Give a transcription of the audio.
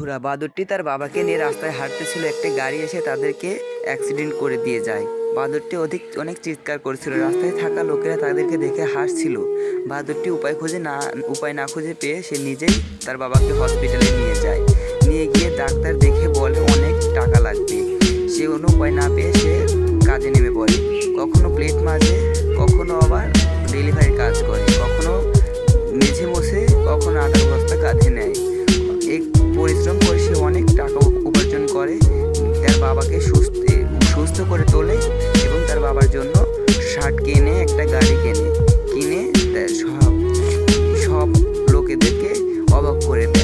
বন্ধুরা, বাদুড়টি তার বাবাকে নিয়ে রাস্তায় হাঁটতেছিল। একটা গাড়ি এসে তাদেরকে অ্যাক্সিডেন্ট করে দিয়ে যায়। বাদুড়টি অনেক চিৎকার করছিল। রাস্তায় থাকা লোকেরা তাদেরকে দেখে হাসছিল। বাদুড়টি উপায় না খুঁজে পেয়ে সে নিজেই তার বাবাকে হসপিটালে নিয়ে যায়। নিয়ে গিয়ে ডাক্তার দেখে বলে অনেক টাকা লাগবে। সে কোনো উপায় না পেয়ে সে কাজে নেমে পড়ে। কখনো প্লেট মাজে, কখনো আবার ডেলিভারির কাজ করে, কখনো মেঝে বসে, কখনো আটার বস্তা কাঁধে নেয়। এই পরিশ্রম করে সে অনেক টাকা উপার্জন করে, তার বাবাকে সুস্থ করে তোলে এবং তার বাবার জন্য শার্ট কেনে, একটা গাড়ি কিনে সব লোকেদেরকে অবাক করে দেয়।